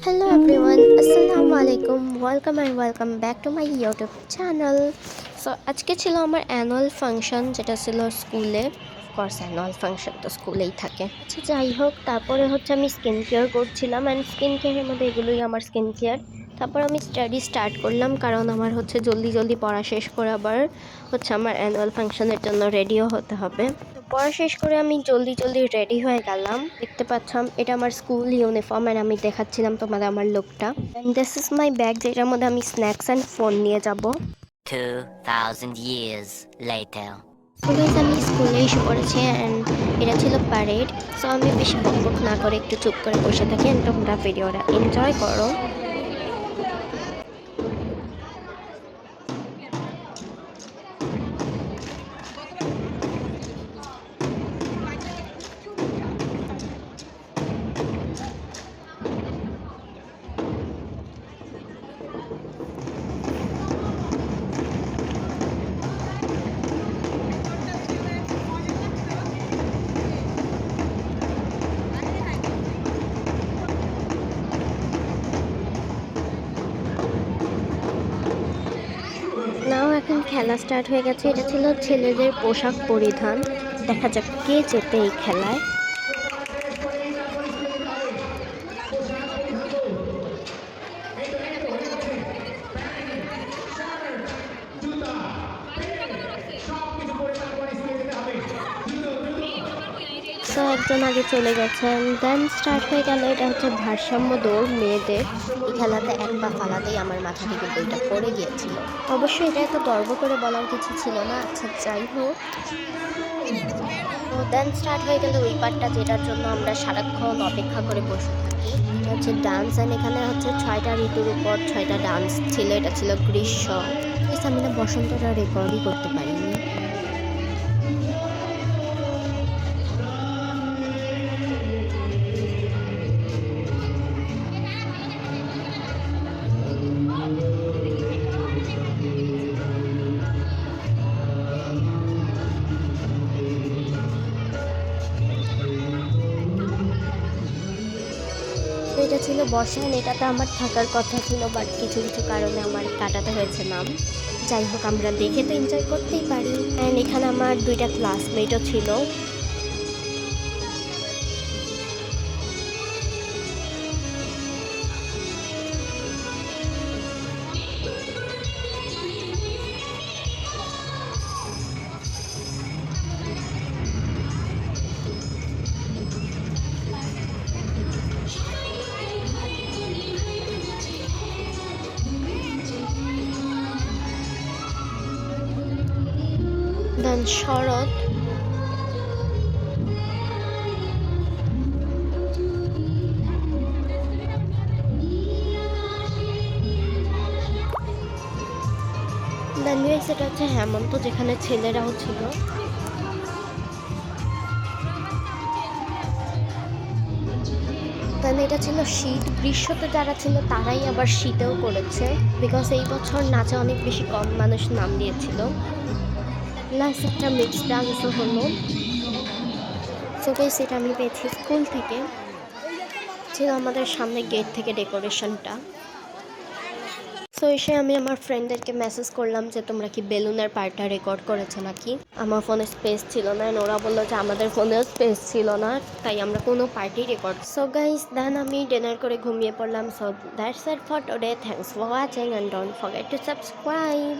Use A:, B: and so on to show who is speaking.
A: Hello everyone, Assalamu alaikum, welcome and welcome back to my YouTube channel. So আজকে ছিল আমার annual function যেটা ছিল স্কুলে। অফকোর্স অ্যানুয়াল ফাংশন তো স্কুলেই থাকে। আচ্ছা যাই হোক, তারপরে হচ্ছে আমি স্কিন কেয়ার করছিলাম অ্যান্ড স্কিন কেয়ারের মধ্যে এগুলোই আমার স্কিন কেয়ার। তারপর আমি স্টাডি স্টার্ট করলাম কারণ আমার হচ্ছে জলদি জলদি পড়া শেষ করে আবার হচ্ছে আমার অ্যানুয়াল ফাংশনের জন্য রেডিও হতে হবে। পড়া শেষ করে আমি জলদি জলদি রেডি হয়ে গেলাম। দেখতে পাচ্ছাম এটা আমার স্কুল ইউনিফর্ম অ্যান্ড আমি দেখাচ্ছিলাম তোমাদের আমার লুকটা। And this is my bag যেটার মধ্যে আমি স্ন্যাক্স অ্যান্ড ফোন নিয়ে যাব।
B: 2000 years later.
A: সো গাইস আমি স্কুলে এসে পড়েছি অ্যান্ড এটা ছিল প্যারেড। সো আমি বেশি বকবক না করে একটু চুপ করে বসে থাকি অ্যান্ড তোমরা ভিডিওটা এনজয় করো। নাও এখন খেলা স্টার্ট হয়ে গেছে। এটা ছিল ছেলেদের পোশাক পরিধান। দেখা যাক কে জেতে এই খেলায়। সো একজন আগে চলে গেছেন, দেন স্টার্ট হয়ে গেল। এটা হচ্ছে ভারসাম্য দৌড় মেয়েদের। এই খেলাতে এক পা ফালাতেই আমার মাথা থেকে বইটা পড়ে গিয়েছিল। অবশ্যই এটা এত গর্ব করে বলার কিছু ছিল না। আচ্ছা যাই হোক, তো দেন স্টার্ট হয়ে গেল ওই পার্টটা যেটার জন্য আমরা সারাক্ষণ অপেক্ষা করে বসে থাকি। এটা হচ্ছে ডান্স অ্যান্ড এখানে হচ্ছে 6টা ঋতুর উপর 6টা ডান্স ছিল। এটা ছিল গ্রীষ্ম। আমি না বসন্তটা রেকর্ডই করতে পারিনি। তো এটা ছিল বর্ষায়ন, এটাতে আমার থাকার কথা ছিল, বাট কিছু কিছু কারণে আমার কাটাতে হয়েছে নাম। যাই হোক, আমরা দেখে তো এনজয় করতেই পারি। অ্যান্ড এখানে আমার 2টা ক্লাসমেটও ছিল। দেন শরৎ, দেন সেটা হচ্ছে হেমন্ত, যেখানে ছেলেরাও ছিল। দেন এটা ছিল শীত। গ্রীষ্মতে যারা ছিল তারাই আবার শীতেও করেছে, বিকজ এই বছর নাচে অনেক বেশি কম মানুষ নাম দিয়েছিল। প্লাস একটা মিক্স ডান্সও হলো। সো গাইস এটা আমি পেয়েছি স্কুল থেকে। ছিল আমাদের সামনে গেট থেকে ডেকোরেশনটা। সো এসে আমি আমার ফ্রেন্ডদেরকে মেসেজ করলাম যে তোমরা কি বেলুনের পার্টটা রেকর্ড করেছো নাকি। আমার ফোনে স্পেস ছিল না, ওরা বললো যে আমাদের ফোনেও স্পেস ছিল না, তাই আমরা কোনো পার্টি রেকর্ড। সো গাইস দেন আমি ডিনার করে ঘুমিয়ে পড়লাম। So that's it for today. Thanks for watching and don't forget to subscribe.